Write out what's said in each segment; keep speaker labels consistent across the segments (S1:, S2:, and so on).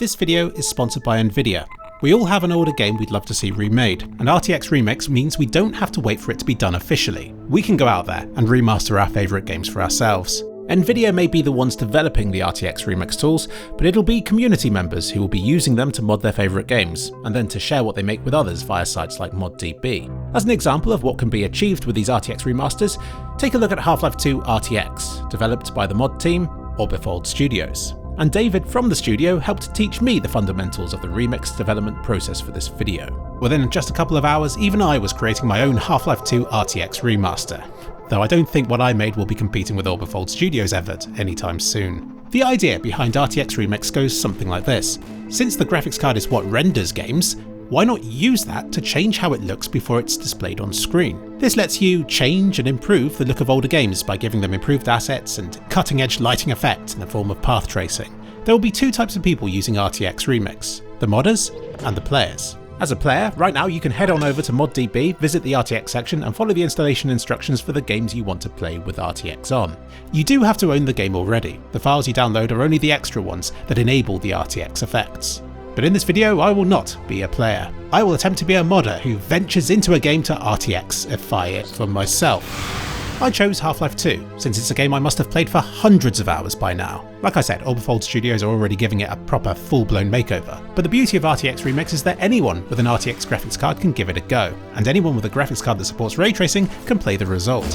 S1: This video is sponsored by Nvidia. We all have an older game we'd love to see remade, and RTX Remix means we don't have to wait for it to be done officially. We can go out there and remaster our favourite games for ourselves. Nvidia may be the ones developing the RTX Remix tools, but it'll be community members who will be using them to mod their favourite games, and then to share what they make with others via sites like ModDB. As an example of what can be achieved with these RTX remasters, take a look at Half-Life 2 RTX, developed by the mod team, Orbifold Studios. And David from the studio helped teach me the fundamentals of the remix development process for this video. Within just a couple of hours, even I was creating my own Half-Life 2 RTX remaster, though I don't think what I made will be competing with Orbifold Studios' effort anytime soon. The idea behind RTX Remix goes something like this. Since the graphics card is what renders games, why not use that to change how it looks before it's displayed on screen? This lets you change and improve the look of older games by giving them improved assets and cutting-edge lighting effects in the form of path tracing. There will be two types of people using RTX Remix, the modders and the players. As a player, right now you can head on over to ModDB, visit the RTX section and follow the installation instructions for the games you want to play with RTX on. You do have to own the game already. The files you download are only the extra ones that enable the RTX effects. But in this video, I will not be a player. I will attempt to be a modder who ventures into a game to RTXify it for myself. I chose Half-Life 2, since it's a game I must have played for hundreds of hours by now. Like I said, Orbifold Studios are already giving it a proper full-blown makeover. But the beauty of RTX Remix is that anyone with an RTX graphics card can give it a go, and anyone with a graphics card that supports ray tracing can play the result.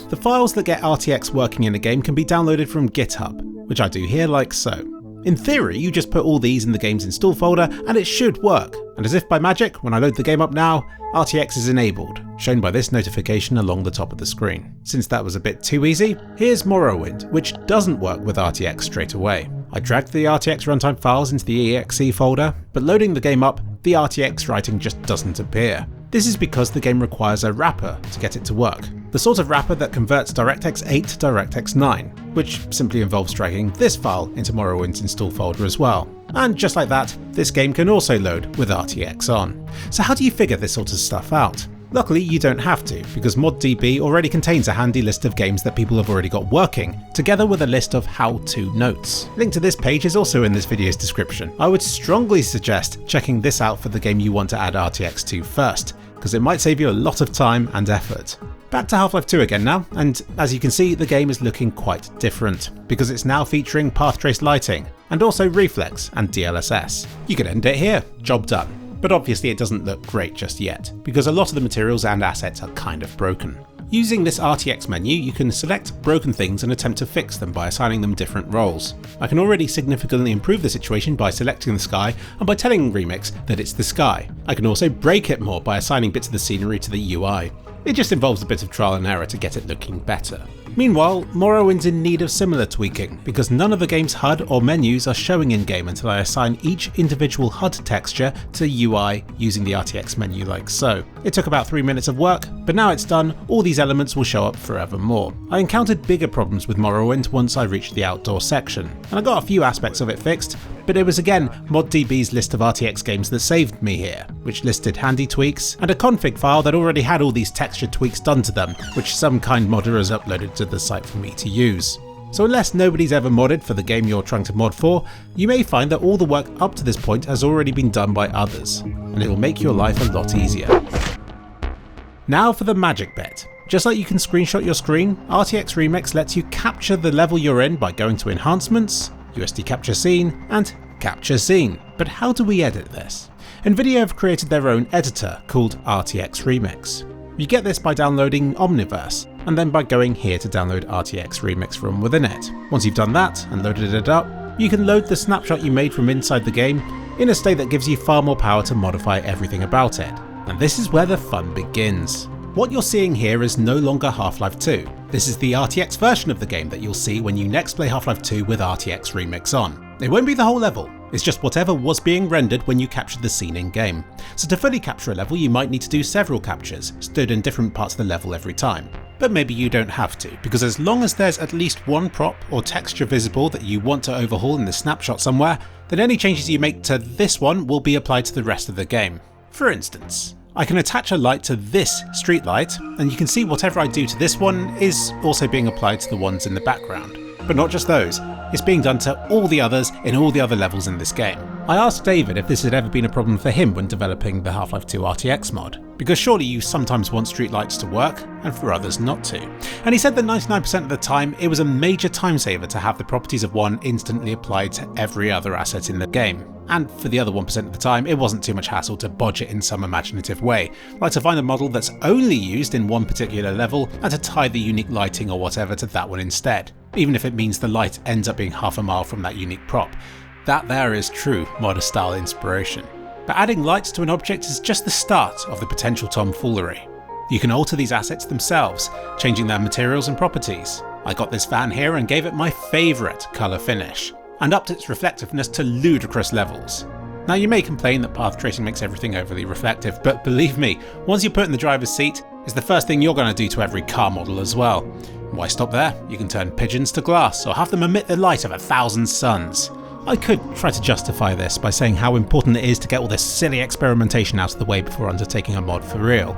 S1: The files that get RTX working in a game can be downloaded from GitHub, which I do here like so. In theory, you just put all these in the game's install folder and it should work. And as if by magic, when I load the game up now, RTX is enabled, shown by this notification along the top of the screen. Since that was a bit too easy, here's Morrowind, which doesn't work with RTX straight away. I dragged the RTX runtime files into the exe folder, but loading the game up, the RTX writing just doesn't appear. This is because the game requires a wrapper to get it to work. The sort of wrapper that converts DirectX 8 to DirectX 9, which simply involves dragging this file into Morrowind's install folder as well. And just like that, this game can also load with RTX on. So how do you figure this sort of stuff out? Luckily, you don't have to, because ModDB already contains a handy list of games that people have already got working, together with a list of how-to notes. Link to this page is also in this video's description. I would strongly suggest checking this out for the game you want to add RTX to first, because it might save you a lot of time and effort. Back to Half-Life 2 again now, and as you can see, the game is looking quite different, because it's now featuring path trace lighting, and also reflex and DLSS. You could end it here, job done. But obviously it doesn't look great just yet, because a lot of the materials and assets are kind of broken. Using this RTX menu, you can select broken things and attempt to fix them by assigning them different roles. I can already significantly improve the situation by selecting the sky and by telling Remix that it's the sky. I can also break it more by assigning bits of the scenery to the UI. It just involves a bit of trial and error to get it looking better. Meanwhile, Morrowind's in need of similar tweaking, because none of the game's HUD or menus are showing in-game until I assign each individual HUD texture to UI using the RTX menu like so. It took about 3 minutes of work, but now it's done, all these elements will show up forevermore. I encountered bigger problems with Morrowind once I reached the outdoor section, and I got a few aspects of it fixed, but it was again ModDB's list of RTX games that saved me here, which listed handy tweaks, and a config file that already had all these texture tweaks done to them, which some kind modder has uploaded to the site for me to use. So unless nobody's ever modded for the game you're trying to mod for, you may find that all the work up to this point has already been done by others, and it will make your life a lot easier. Now for the magic bit. Just like you can screenshot your screen, RTX Remix lets you capture the level you're in by going to Enhancements, USD Capture Scene, and Capture Scene. But how do we edit this? Nvidia have created their own editor called RTX Remix. You get this by downloading Omniverse, and then by going here to download RTX Remix from within it. Once you've done that and loaded it up, you can load the snapshot you made from inside the game in a state that gives you far more power to modify everything about it. And this is where the fun begins. What you're seeing here is no longer Half-Life 2. This is the RTX version of the game that you'll see when you next play Half-Life 2 with RTX Remix on. It won't be the whole level, it's just whatever was being rendered when you captured the scene in-game. So to fully capture a level, you might need to do several captures, stood in different parts of the level every time. But maybe you don't have to, because as long as there's at least one prop or texture visible that you want to overhaul in the snapshot somewhere, then any changes you make to this one will be applied to the rest of the game. For instance, I can attach a light to this street light, and you can see whatever I do to this one is also being applied to the ones in the background. But not just those. It's being done to all the others in all the other levels in this game. I asked David if this had ever been a problem for him when developing the Half-Life 2 RTX mod, because surely you sometimes want streetlights to work, and for others not to. And he said that 99% of the time it was a major time saver to have the properties of one instantly applied to every other asset in the game. And for the other 1% of the time, it wasn't too much hassle to bodge it in some imaginative way, like to find a model that's only used in one particular level and to tie the unique lighting or whatever to that one instead, even if it means the light ends up being half a mile from that unique prop. That there is true modder style inspiration. But adding lights to an object is just the start of the potential tomfoolery. You can alter these assets themselves, changing their materials and properties. I got this fan here and gave it my favourite colour finish, and upped its reflectiveness to ludicrous levels. Now you may complain that path tracing makes everything overly reflective, but believe me, once you're put in the driver's seat, it's the first thing you're going to do to every car model as well. Why stop there? You can turn pigeons to glass, or have them emit the light of 1,000 suns. I could try to justify this by saying how important it is to get all this silly experimentation out of the way before undertaking a mod for real,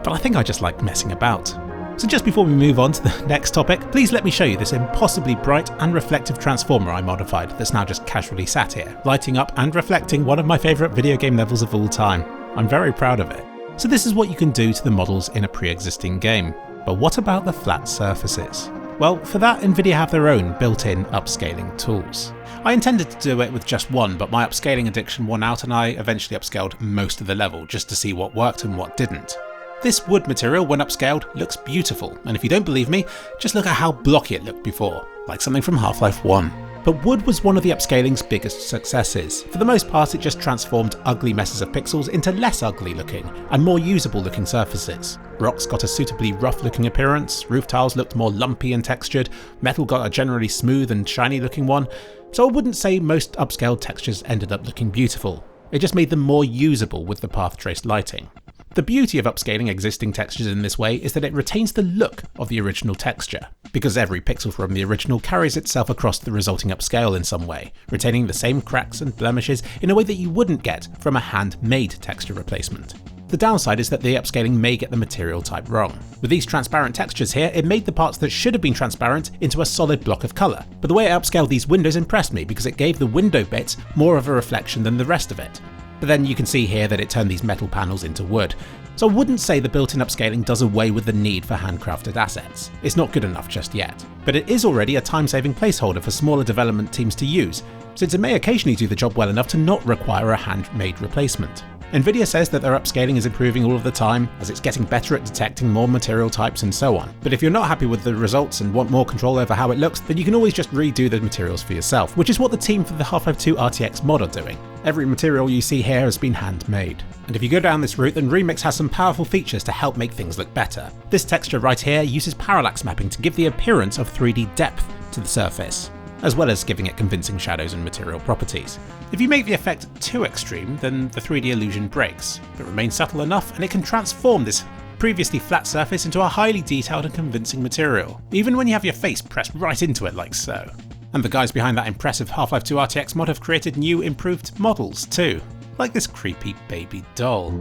S1: but I think I just like messing about. So just before we move on to the next topic, please let me show you this impossibly bright and reflective transformer I modified that's now just casually sat here, lighting up and reflecting one of my favourite video game levels of all time. I'm very proud of it. So this is what you can do to the models in a pre-existing game. But what about the flat surfaces? Well, for that Nvidia have their own built-in upscaling tools. I intended to do it with just one, but my upscaling addiction won out and I eventually upscaled most of the level just to see what worked and what didn't. This wood material, when upscaled, looks beautiful, and if you don't believe me, just look at how blocky it looked before, like something from Half-Life 1. But wood was one of the upscaling's biggest successes. For the most part, it just transformed ugly messes of pixels into less ugly looking and more usable looking surfaces. Rocks got a suitably rough looking appearance, roof tiles looked more lumpy and textured, metal got a generally smooth and shiny looking one, so I wouldn't say most upscaled textures ended up looking beautiful. It just made them more usable with the path traced lighting. The beauty of upscaling existing textures in this way is that it retains the look of the original texture, because every pixel from the original carries itself across the resulting upscale in some way, retaining the same cracks and blemishes in a way that you wouldn't get from a handmade texture replacement. The downside is that the upscaling may get the material type wrong. With these transparent textures here, it made the parts that should have been transparent into a solid block of colour, but the way it upscaled these windows impressed me because it gave the window bits more of a reflection than the rest of it. But then you can see here that it turned these metal panels into wood. So I wouldn't say the built-in upscaling does away with the need for handcrafted assets. It's not good enough just yet. But it is already a time-saving placeholder for smaller development teams to use, since it may occasionally do the job well enough to not require a handmade replacement. Nvidia says that their upscaling is improving all of the time, as it's getting better at detecting more material types and so on. But if you're not happy with the results and want more control over how it looks, then you can always just redo the materials for yourself, which is what the team for the Half-Life 2 RTX mod are doing. Every material you see here has been handmade. And if you go down this route, then Remix has some powerful features to help make things look better. This texture right here uses parallax mapping to give the appearance of 3D depth to the surface, as well as giving it convincing shadows and material properties. If you make the effect too extreme, then the 3D illusion breaks, but remains subtle enough and it can transform this previously flat surface into a highly detailed and convincing material, even when you have your face pressed right into it like so. And the guys behind that impressive Half-Life 2 RTX mod have created new improved models too, like this creepy baby doll.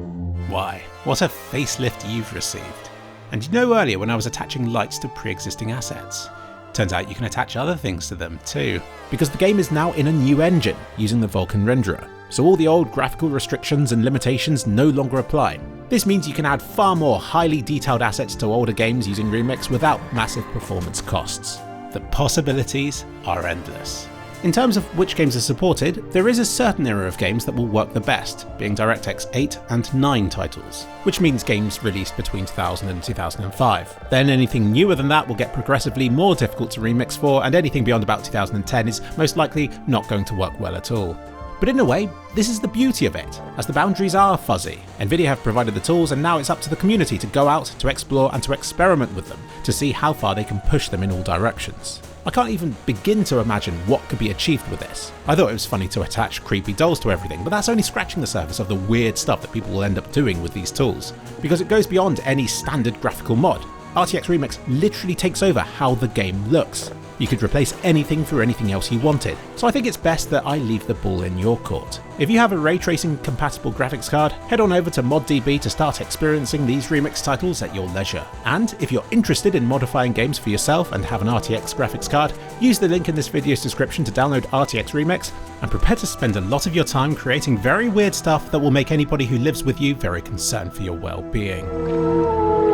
S1: Why, what a facelift you've received. And you know, earlier when I was attaching lights to pre-existing assets, turns out you can attach other things to them too, because the game is now in a new engine using the Vulkan renderer, so all the old graphical restrictions and limitations no longer apply. This means you can add far more highly detailed assets to older games using Remix without massive performance costs. The possibilities are endless. In terms of which games are supported, there is a certain era of games that will work the best, being DirectX 8 and 9 titles, which means games released between 2000 and 2005. Then anything newer than that will get progressively more difficult to remix for, and anything beyond about 2010 is most likely not going to work well at all. But in a way, this is the beauty of it, as the boundaries are fuzzy. Nvidia have provided the tools, and now it's up to the community to go out, to explore and to experiment with them, to see how far they can push them in all directions. I can't even begin to imagine what could be achieved with this. I thought it was funny to attach creepy dolls to everything, but that's only scratching the surface of the weird stuff that people will end up doing with these tools, because it goes beyond any standard graphical mod. RTX Remix literally takes over how the game looks. You could replace anything for anything else you wanted, so I think it's best that I leave the ball in your court. If you have a ray tracing compatible graphics card, head on over to ModDB to start experiencing these remix titles at your leisure. And if you're interested in modifying games for yourself and have an RTX graphics card, use the link in this video's description to download RTX Remix and prepare to spend a lot of your time creating very weird stuff that will make anybody who lives with you very concerned for your well-being.